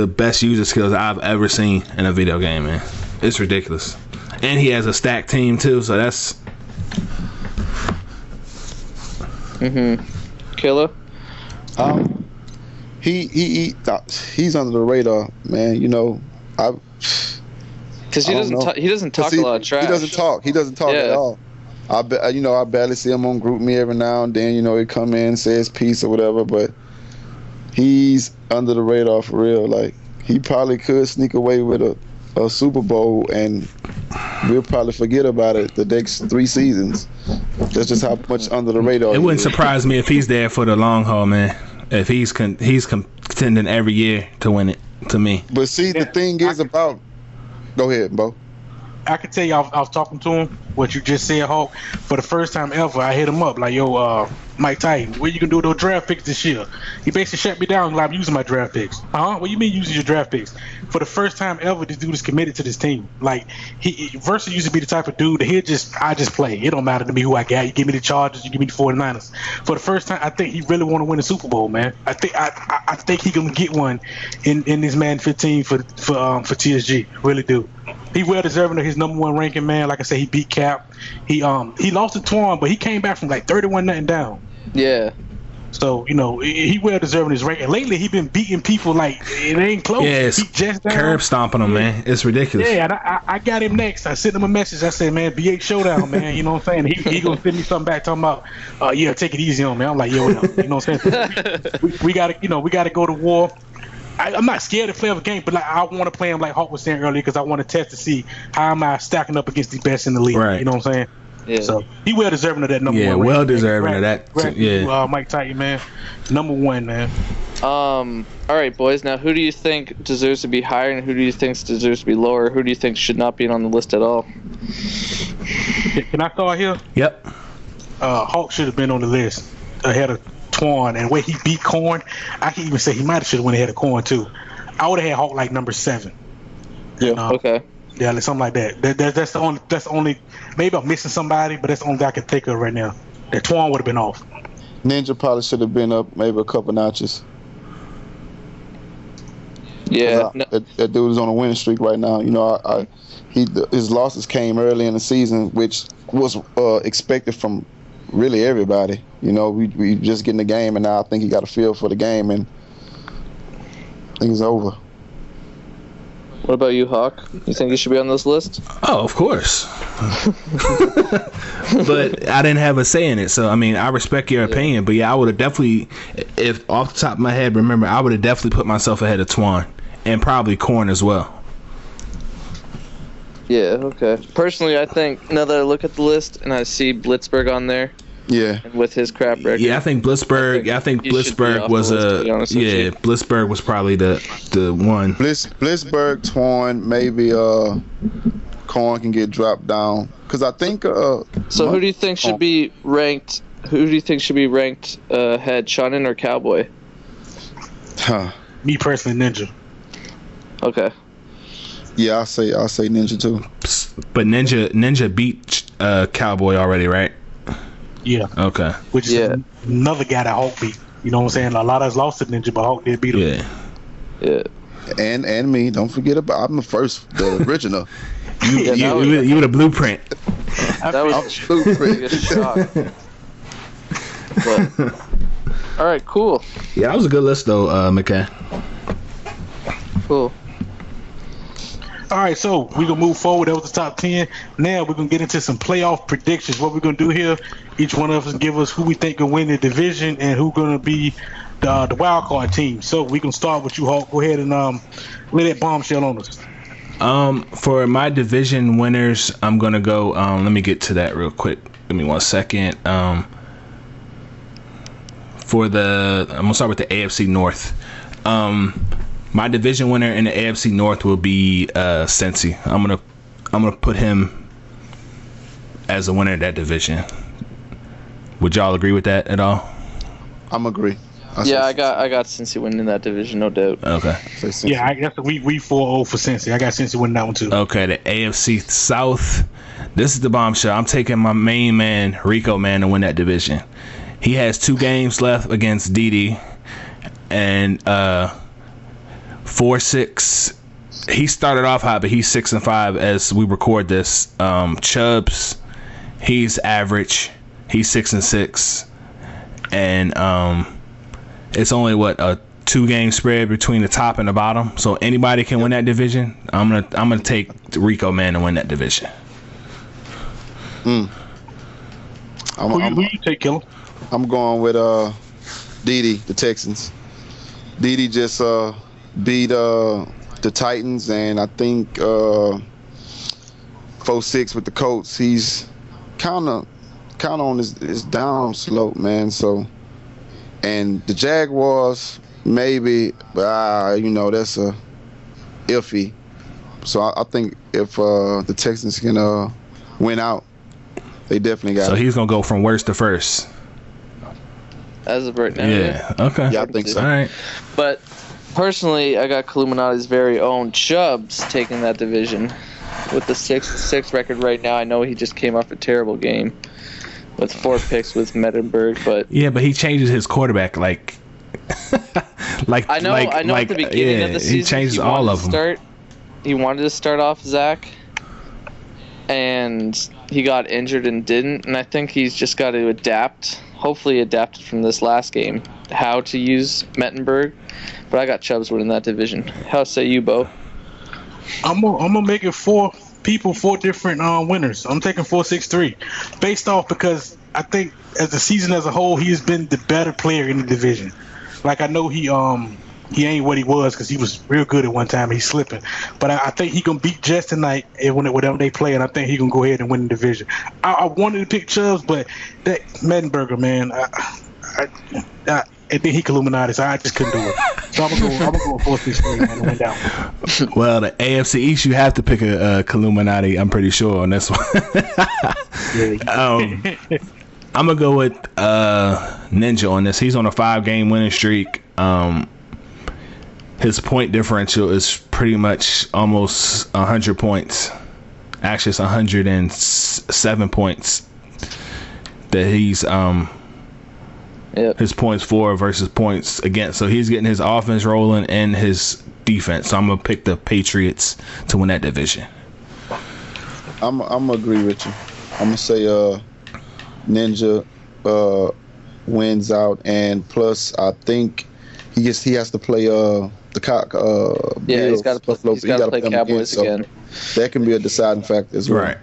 B: best user skills I've ever seen in a video game, man. It's ridiculous. And he has a stacked team too, so that's
D: Killer.
C: He's under the radar, man.
D: Because he doesn't talk a lot of trash.
C: He doesn't talk at all. I barely see him on Group Me every now and then. He come in, say his piece or whatever, but he's under the radar for real. He probably could sneak away with a Super Bowl, and we'll probably forget about it the next 3 seasons. That's just how much under the radar.
B: It wouldn't surprise me if he's there for the long haul, man. If he's contending every year to win it, to me.
C: But see, the thing is about. Go ahead, Bo.
A: I can tell you, I was talking to him. What you just said, Hulk. For the first time ever, I hit him up like, "Yo, Mike Titan, what you gonna do with those draft picks this year?" He basically shut me down. Like, I'm using my draft picks. What you mean using your draft picks? For the first time ever, this dude is committed to this team. Like, he versus used to be the type of dude that I just play. It don't matter to me who I got. You give me the Chargers, you give me the 49ers. For the first time, I think he really want to win the Super Bowl, man. I think he gonna get one in this Madden 15 for TSG. Really do. He well deserving of his number one ranking, man. Like I said, he beat Cap. He lost to Twan, but he came back from like 31-0 down.
D: Yeah.
A: So, he well deserving his ranking. Lately, he been beating people like it ain't close.
B: Yeah, it's curb stomping him, man. It's ridiculous.
A: Yeah, and I got him next. I sent him a message. I said, man, BH Showdown, man. You know what I'm saying? He gonna send me something back talking about, yeah, take it easy on me. I'm like, yo, you know what I'm saying? we gotta go to war. I'm not scared to play a game, but like I want to play him like Hawk was saying earlier because I want to test to see how am I stacking up against the best in the league.
B: Right.
A: You know what I'm saying?
D: Yeah.
A: So he well deserving of that number one.
B: Yeah, well deserving of that.
A: Yeah. Mike Titan, man, number one, man.
D: All right, boys. Now, who do you think deserves to be higher, and who do you think deserves to be lower? Who do you think should not be on the list at all?
A: Can I start here?
B: Yep.
A: Hawk should have been on the list ahead of Twan, and where he beat Corn, I can even say he might have should have went ahead of Corn too. I would have had Hawk like number 7.
D: Yeah. Okay.
A: Yeah, like something like that. That's the only. Maybe I'm missing somebody, but that's the only guy I can think of right now. That Twan would have been off.
C: Ninja probably should have been up maybe a couple notches.
D: Yeah.
C: That dude is on a winning streak right now. His losses came early in the season, which was expected from really everybody. We just getting the game, and now I think he got a feel for the game, and I think it's over.
D: What about you, Hawk? You think he should be on this list?
B: Oh, of course. But I didn't have a say in it, so I mean, I respect your opinion. But yeah, I would have definitely, if off the top of my head, remember, I would have definitely put myself ahead of Twan and probably Corn as well.
D: Yeah. Okay. Personally, I think now that I look at the list and I see Blitzberg on there.
C: Yeah.
D: And with his crap record.
B: Yeah, I think Blitzberg. I think Blitzberg was Blitzberg was probably the one.
C: Blitzberg, Twan, maybe Corn can get dropped down because I think.
D: So who do you think should be ranked? Who do you think should be ranked ahead, Shannon or Cowboy?
A: Me personally, Ninja.
D: Okay.
C: Yeah, I'll say Ninja too.
B: But Ninja beat Cowboy already, right?
A: Yeah.
B: Okay.
A: Which is another guy that Hawk beat. You know what I'm saying? A lot of us lost to Ninja, but Hawk did beat him.
D: Yeah.
C: And me. Don't forget about I'm the original.
B: You were the blueprint.
D: That was blueprint. Shock. But, all right. Cool.
B: Yeah, that was a good list though, McKay.
D: Cool.
A: All right, so we're going to move forward. That was the top 10. Now we're going to get into some playoff predictions. What we're going to do here, each one of us give us who we think will win the division and who's going to be the wild card team. So we can start with you, Hulk. Go ahead and lay that bombshell on us.
B: For my division winners, I'm going to go, let me get to that real quick. Give me 1 second. I'm going to start with the AFC North. My division winner in the AFC North will be Cincy. I'm gonna put him as the winner of that division. Would y'all agree with that at all?
C: I'm agree.
D: I got Cincy winning that division, no doubt.
B: Okay.
A: Yeah, I guess we 4-0 for Cincy. I got Cincy winning that one too.
B: Okay, the AFC South. This is the bombshell. I'm taking my main man, Rico Man, to win that division. He has 2 games left against Didi, and 4-6. He started off hot, but he's 6-5 as we record this. Chubbs, he's average. He's 6-6, and it's only a 2-game spread between the top and the bottom. So anybody can win that division. I'm gonna take Rico Man to win that division.
A: Who you take, Killer?
C: I'm going with Didi, the Texans. Didi just beat the Titans, and I think 4-6 with the Colts. He's kind of on his down slope, man. So, and the Jaguars maybe, but that's a iffy. So I think if the Texans can win out, they definitely got.
B: So
C: it.
B: he's gonna go from worst to first.
D: As of right now.
B: Yeah. Okay.
C: Yeah, I think so.
B: All right.
D: But personally, I got Illuminati's very own Chubbs taking that division with the 6-6 record right now. I know he just came off a terrible game with 4 picks with Mettenberg, but
B: Yeah, but he changes his quarterback like
D: I know at the beginning of the season
B: he changes all of them.
D: He wanted to start off Zach, and he got injured and didn't. And I think he's just got to adapt. Hopefully, adapted from this last game how to use Mettenberg. But I got Chubbs winning that division. How say you, Bo?
A: I'm gonna make it 4 different winners. I'm taking 4-6-3, based off because I think as the season as a whole, he has been the better player in the division. Like I know he ain't what he was because he was real good at one time. He's slipping, but I think he gonna beat Jets tonight whenever they play, and I think he gonna go ahead and win the division. I wanted to pick Chubbs, but that Mettenberger, man, and then he Illuminati, so I just couldn't do it. So I'm gonna go 4-6-3 man, and win that one.
B: Well, the AFC East, you have to pick a Illuminati. I'm pretty sure on this one. I'm gonna go with Ninja on this. He's on a 5-game winning streak. His point differential is pretty much almost 100 points. Actually, it's 107 points that he's his points for versus points against. So he's getting his offense rolling and his defense. So I'm gonna pick the Patriots to win that division.
C: I'm gonna agree with you. I'm gonna say Ninja wins out, and plus I think he has to play the
D: Bills. He's got to play Cowboys again.
C: So that can be a deciding factor as well.
B: Right.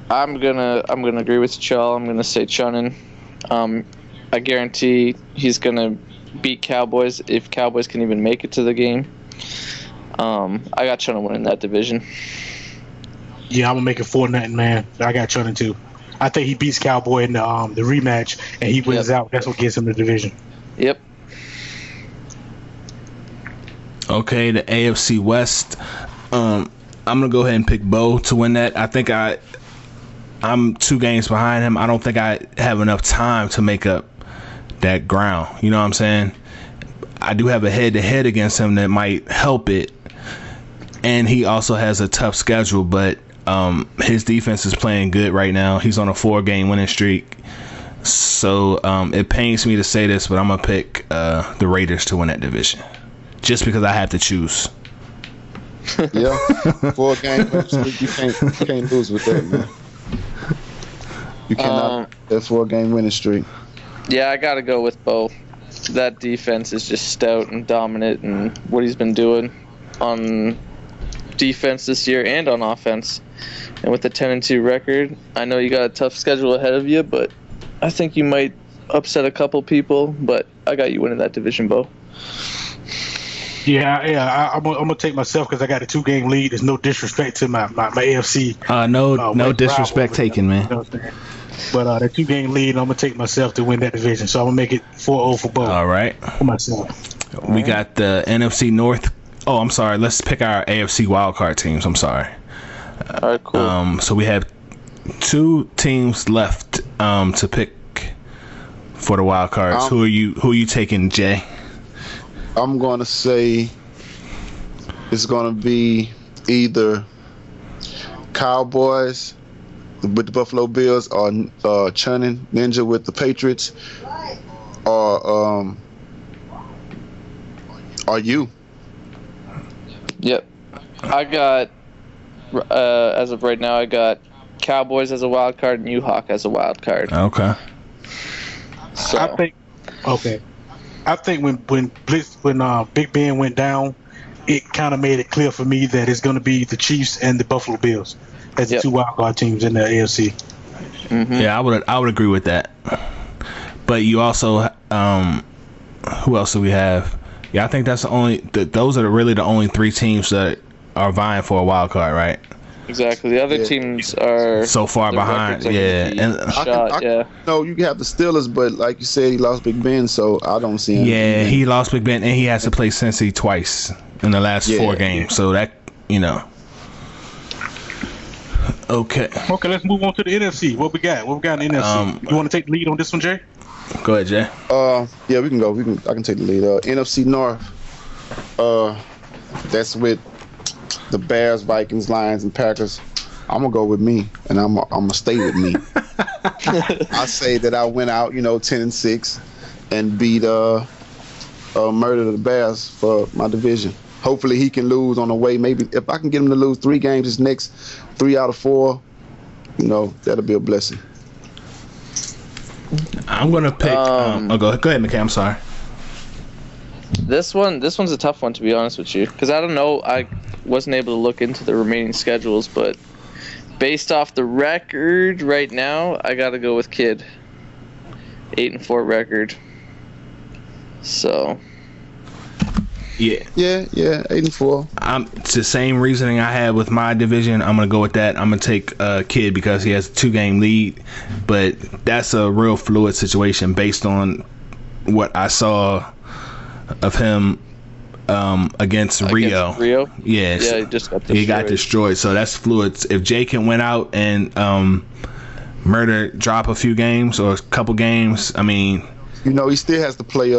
D: I'm gonna agree with Chell. I'm gonna say Chunnin. I guarantee he's gonna beat Cowboys if Cowboys can even make it to the game. I got Chunnin winning that division.
A: Yeah, I'm gonna make it 4-0, man. I got Chunnin too. I think he beats Cowboy in the rematch, and he wins out. That's what gets him the division.
D: Yep.
B: Okay, the AFC West. I'm gonna go ahead and pick Bo to win that. I think I'm 2 games behind him. I don't think I have enough time to make up that ground. You know what I'm saying? I do have a head-to-head against him that might help it, and he also has a tough schedule. But his defense is playing good right now. He's on a 4-game winning streak. So it pains me to say this, but I'm gonna pick the Raiders to win that division, just because I have to choose.
C: Yeah, 4-game winning streak. You can't lose with that, man. You cannot. That's 4-game winning streak.
D: Yeah, I got to go with Bo. That defense is just stout and dominant, and what he's been doing on defense this year and on offense. And with the 10-2 record, I know you got a tough schedule ahead of you, but I think you might upset a couple people. But I got you winning that division, Bo.
A: Yeah, I'm gonna take myself because I got a 2-game lead. There's no disrespect to my AFC.
B: No disrespect taken, man.
A: You know what I'm saying? But that 2-game lead, I'm gonna take myself to win that division. So I'm gonna make it 4-0 for both.
B: All right.
A: For myself.
B: We got the NFC North. Oh, I'm sorry. Let's pick our AFC wildcard teams. I'm sorry.
D: All right, cool.
B: So we have 2 teams left to pick for the wild cards. Who are you taking, Jay?
C: I'm going to say it's going to be either Cowboys with the Buffalo Bills or Chunnin Ninja with the Patriots or you.
D: Yep. I got, as of right now, I got Cowboys as a wild card and U-Hawk as a wild card.
B: Okay.
D: So
A: I think when Big Ben went down, it kind of made it clear for me that it's going to be the Chiefs and the Buffalo Bills as the 2 wildcard teams in the AFC.
D: Mm-hmm.
B: Yeah, I would agree with that. But you also, who else do we have? Yeah, I think that's those are really the only 3 teams that are vying for a wild card, right?
D: Exactly. The other teams are
B: so far behind. Yeah,
C: No, you have the Steelers, but like you said, he lost Big Ben, so I don't see him.
B: Yeah, he lost Big Ben, and he has to play Cincy twice in the last 4 games. So that you know. Okay.
A: Okay, let's move on to the NFC. What we got? What we got in the NFC? You want to take the lead on this one, Jay?
B: Go ahead, Jay.
C: Yeah, we can go. I can take the lead. NFC North. That's with the Bears, Vikings, Lions, and Packers. I'm gonna go with me, and I'm gonna stay with me. I say that I went out, 10-6, and beat murder the Bears for my division. Hopefully he can lose on the way. Maybe if I can get him to lose 3 games his next 3 out of 4, that'll be a blessing.
B: I'm gonna pick. Go ahead, McKay. I'm sorry.
D: This one's a tough one, to be honest with you, because I don't know. I wasn't able to look into the remaining schedules, but based off the record right now, I got to go with Kid. 8-4 record. So.
B: Yeah.
C: 8-4.
B: It's the same reasoning I had with my division. I'm gonna go with that. I'm gonna take Kid because he has a 2-game lead, but that's a real fluid situation based on what I saw of him against Rio. Yes.
D: Yeah, he
B: got destroyed. So that's fluid. If Jay can win out and Murder drop a few games or a couple games, I mean,
C: he still has to play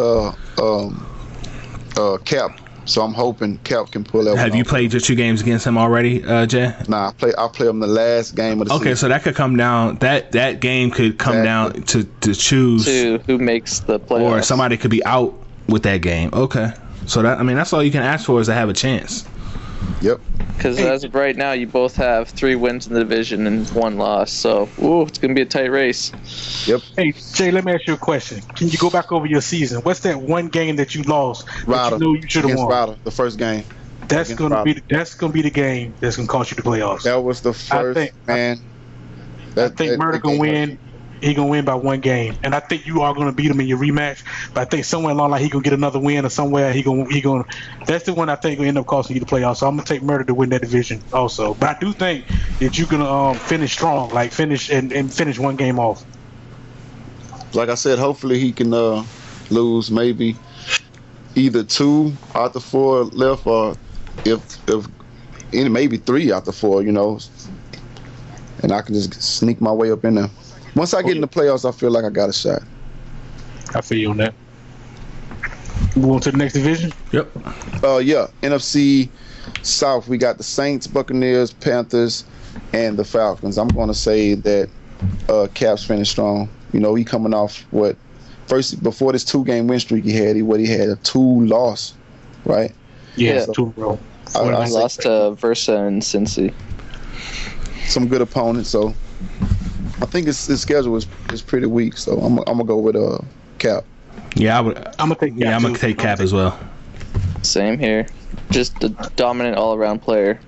C: Cap. So I'm hoping Cap can pull that.
B: Have you played your 2 games against him already, Jay?
C: Nah, I play him the last game of the season.
B: Okay, so that could come down. That game could come down to choose
D: who makes the playoffs,
B: or somebody could be out with that game. Okay, so that's all you can ask for is to have a chance.
C: Yep.
D: Because as of right now, you both have 3 wins in the division and 1 loss. So, it's going to be a tight race.
C: Yep.
A: Hey, Jay, let me ask you a question. Can you go back over your season? What's that one game that you lost that you knew you should have won?
C: Ryder, the first game.
A: That's going to be the game that's going to cost you the playoffs.
C: That was the first, man.
A: I think Murder going to win. He going to win by 1 game. And I think you are going to beat him in your rematch. But I think somewhere along the line he going to get another win, or somewhere he going that's the one I think will end up costing you the playoffs. So I'm going to take Murder to win that division also. But I do think that you're going to finish strong, like finish 1 game off.
C: Like I said, hopefully he can lose maybe either 2 out the 4 left, or if maybe 3 out the 4, and I can just sneak my way up in there. Once I get in the playoffs, I feel like I got a shot.
A: I feel you on that. Move on to the next division?
B: Yep.
C: Yeah. NFC South, we got the Saints, Buccaneers, Panthers, and the Falcons. I'm going to say that Cap's finished strong. He coming off before this 2-game win streak he had a 2 loss, right?
A: Yeah. 2 bro.
D: I lost to Versa and Cincy.
C: Some good opponents, so I think his schedule is pretty weak, so I'm gonna go with Cap.
B: Yeah, I'm
A: gonna take Cap.
B: I'm gonna take Cap as well.
D: Same here, just a dominant all-around player.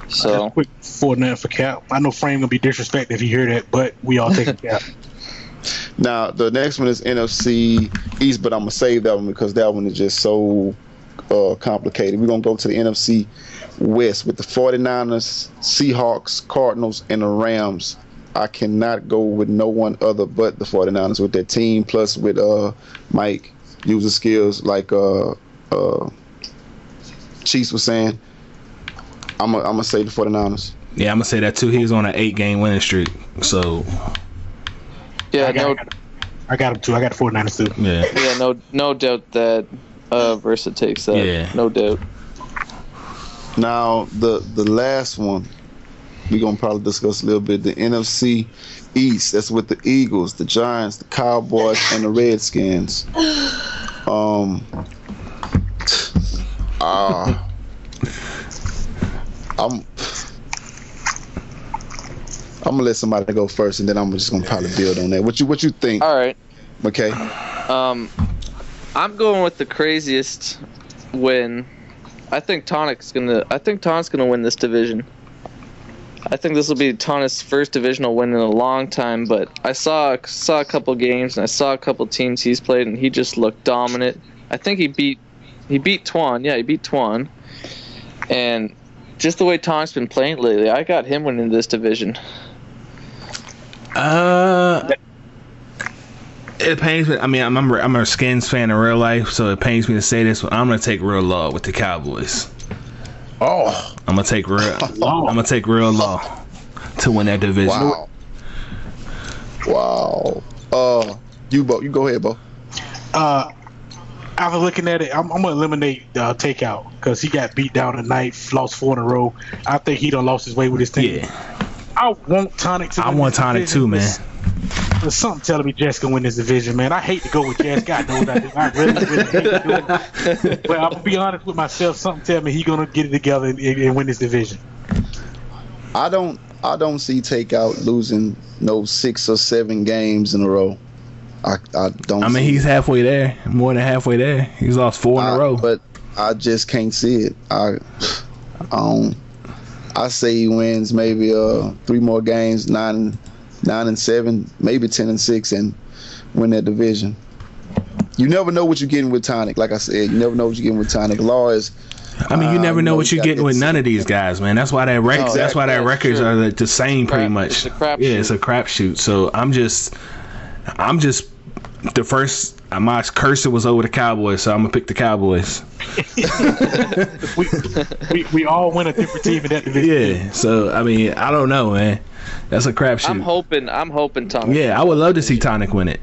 D: So
A: quick 4-9 for Cap. I know Frame gonna be disrespected if you hear that, but we all take Cap.
C: Now the next one is NFC East, but I'm gonna save that one because that one is just so complicated. We're gonna go to the NFC West with the 49ers, Seahawks, Cardinals, and the Rams. I cannot go with no one other but the 49ers with their team, plus with Mike using skills like Chiefs was saying. I'm gonna say the 49ers.
B: Yeah, I'm gonna say that too. He's on an 8-game winning streak, so
D: yeah,
A: I got him too. I got the 49ers too.
D: Yeah, no doubt that Versa takes that.
B: Yeah,
D: no doubt.
C: Now the last one we're gonna probably discuss a little bit. The NFC East. That's with the Eagles, the Giants, the Cowboys, and the Redskins. I'm gonna let somebody go first, and then I'm just gonna probably build on that. What you think?
D: All right.
C: Okay.
D: I'm going with the craziest win. I think Tonic's gonna win this division. I think this will be Tonic's first divisional win in a long time. But I saw a couple games and I saw a couple teams he's played, and he just looked dominant. I think he beat Twan. Yeah, he beat Twan. And just the way Tonic's been playing lately, I got him winning this division.
B: It pains me. I mean, I'm a Skins fan in real life, so it pains me to say this, but I'm gonna take real law with the Cowboys.
C: Oh,
B: I'm gonna take real law to win that division.
C: Wow. You go ahead, Bo.
A: After looking at it, I'm gonna eliminate Takeout because he got beat down tonight, lost 4 in a row. I think he done lost his way with his team.
B: Yeah,
A: I want Tonic to.
B: I want Tonic too, man.
A: There's something telling me Jess can win this division, man. I hate to go with Jess. God knows I do. I really hate to do it. But I'm gonna be honest with myself. Something tell me he's gonna get it together and win this division.
C: I don't see Takeout losing no 6 or 7 games in a row. I don't.
B: I mean, he's halfway there, more than halfway there. He's lost 4 in a row.
C: But I just can't see it. I say he wins maybe 3 more games, 9-7, maybe 10-6, and win that division. You never know what you're getting with Tonic. Like I said, you never know what you're getting with Tonic. Law is.
B: I mean, you never know what you're getting with none of these guys, man. That's why that that's why their records are the same, pretty much. It's a crapshoot. So I'm just the first. My cursor was over the Cowboys, so I'm gonna pick the Cowboys.
A: we all win a different team in that division.
B: Yeah. So I mean, I don't know, man. That's a crapshoot.
D: I'm hoping Tonic.
B: Yeah, I would love to see Tonic win it.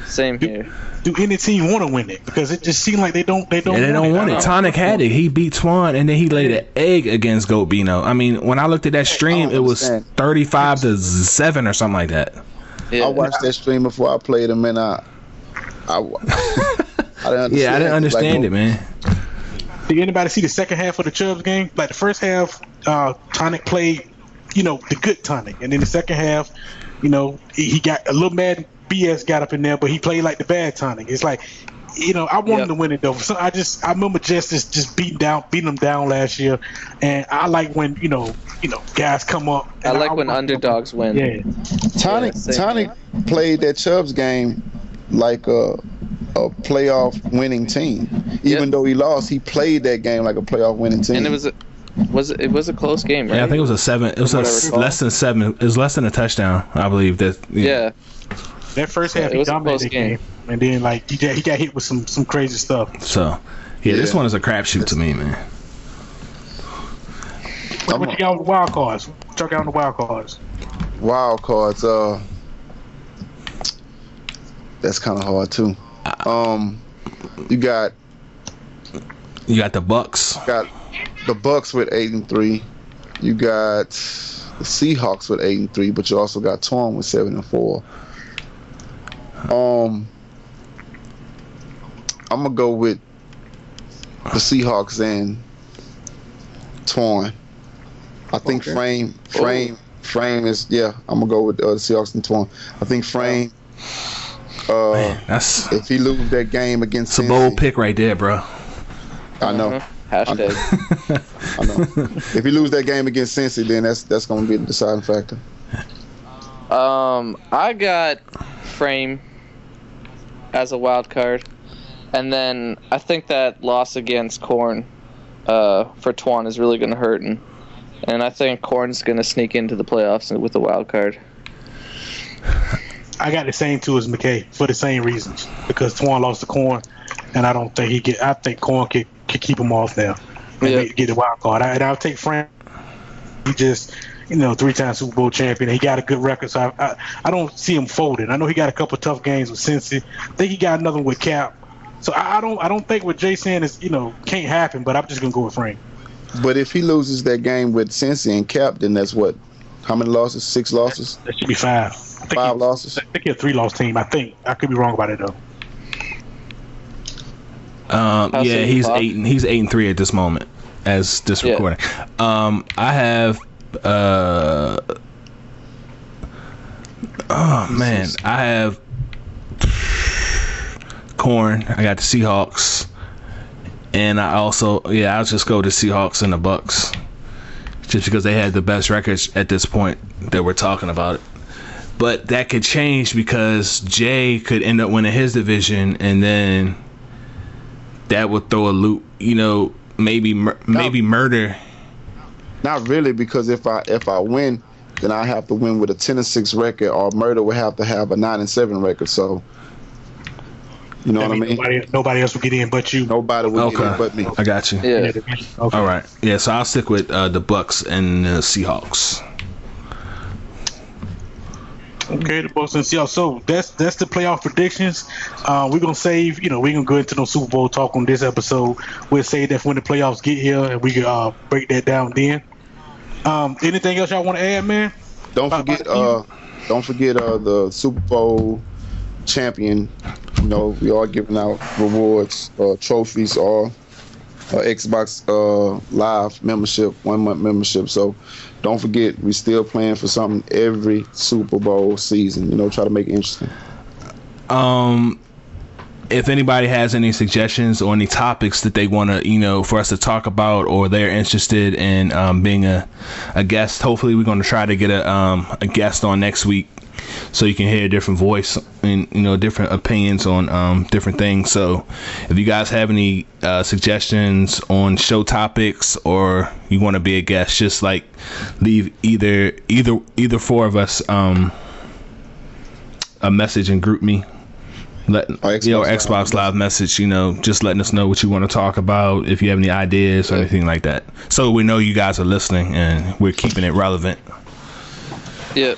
D: Same here.
A: Do any team want to win it? Because it just seems like they don't. They don't
B: want it. Tonic had it. He beat Twan, and then he laid an egg against Goat Bino. I mean, when I looked at that stream, it was 35-7 or something like that.
C: Yeah. I watched that stream before I played him, and I didn't understand.
B: Yeah, I didn't understand it, man.
A: Did anybody see the second half of the Chubbs game? Like the first half, Tonic played, the good Tonic, and then the second half, he got a little mad. BS got up in there, but he played like the bad Tonic. It's like, I want him to win it though. So I remember just beating him down last year, and I like when guys come up.
D: I like when underdogs win.
A: Yeah,
C: Tonic played that Chubbs game like a playoff winning team. Even though he lost, he played that game like a playoff winning team.
D: And it was a close game, right?
B: Yeah, I think it was a 7. It was less than 7. It was less than a touchdown, I believe.
A: Yeah. That first half, he dominated the game, and then he got hit with some crazy stuff.
B: So, this one is a crapshoot to me, man.
A: What you got on the wild cards? What y'all got on the wild cards?
C: Wild cards, that's kind of hard too. You got
B: the Bucks.
C: Got the Bucks with 8-3. You got the Seahawks with 8-3, but you also got Torn with 7-4. I'm gonna go with the Seahawks and Torn. I think Frame is I'm gonna go with the Seahawks and Torn. I think Frame.
B: Man,
C: if he loses that game against
B: Cincy, a bold pick right there, bro.
C: I know.
D: Hashtag.
C: I know. If he loses that game against Cincy, then that's gonna be the deciding factor.
D: I got Frame as a wild card, and then I think that loss against Korn for Twan is really going to hurt him, and I think Korn's going to sneak into the playoffs with the wild card.
A: I got the same two as McKay for the same reasons, because Twan lost to Korn, and I don't think I think Korn could keep him off there and get the wild card. I'll take Frank. He just 3-time Super Bowl champion. He got a good record, so I don't see him folding. I know he got a couple of tough games with Cincy. I think he got another one with Cap. So I don't think what Jay saying is can't happen. But I'm just gonna go with Frank.
C: But if he loses that game with Cincy and Cap, then that's what? How many losses? 6 losses?
A: That should be 5.
C: 5 losses.
A: I think he's a 3-loss team. I think I could be wrong about it though.
B: He's 8-3 at this moment as this recording. I have. I have Korn. I got the Seahawks, and I'll just go to Seahawks and the Bucks, just because they had the best records at this point that we're talking about it. But that could change because Jay could end up winning his division, and then that would throw a loop. Maybe murder.
C: Not really, because if I win, then I have to win with a 10-6 record, or Murder would have to have a 9-7 record. So You know what I mean?
A: Nobody else will get in but you.
C: Nobody will get in but me.
B: I got you.
D: Yeah.
A: Okay.
B: All right. Yeah, so I'll stick with the Bucks and the Seahawks.
A: Okay, the Bucks and Seahawks. So that's the playoff predictions. We're gonna save. We're gonna go into no Super Bowl talk on this episode. We'll save that for when the playoffs get here, and we can break that down then. Anything else y'all want to add, man?
C: Don't forget the Super Bowl champion. We are giving out rewards, trophies, or Xbox Live membership, 1 month membership. So don't forget, we still playing for something every Super Bowl season. Try to make it interesting.
B: If anybody has any suggestions or any topics that they want to, for us to talk about, or they're interested in being a guest, hopefully we're going to try to get a guest on next week, so you can hear a different voice and different opinions on different things. So if you guys have any suggestions on show topics, or you want to be a guest, just leave either four of us a message and group me. Xbox Live message, just letting us know what you want to talk about, if you have any ideas or anything like that, so we know you guys are listening and we're keeping it relevant.
D: Yeah.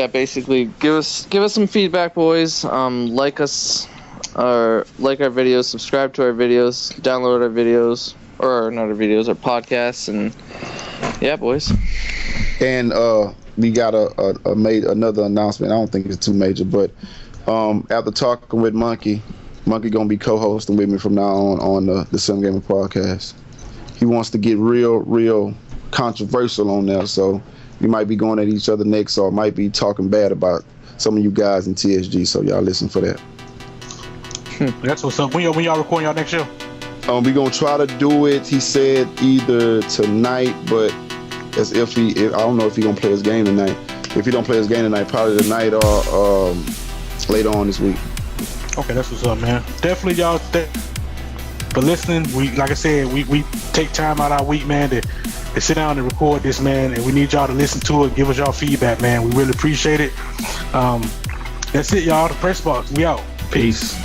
D: Basically give us some feedback, boys. Like us, or like our videos, subscribe to our videos, download our videos, or not our videos, our podcasts, and yeah, boys.
C: And we got made another announcement. I don't think it's too major, but after talking with Monkey gonna be co-hosting with me from now on the Sim Gamer podcast. He wants to get real controversial on there, so we might be going at each other next, or might be talking bad about some of you guys in TSG. So y'all listen for that.
A: That's what's up. When y'all recording y'all next show?
C: We gonna try to do it. He said either tonight, but as if I don't know if he gonna play his game tonight. If he don't play his game tonight, probably tonight or later on this week.
A: Okay, that's what's up, man. Definitely, y'all. For listening, like I said, we take time out our week, man, to sit down and record this, man, and we need y'all to listen to it, give us y'all feedback, man. We really appreciate it. That's it, y'all. The Pressbox. We out. Peace.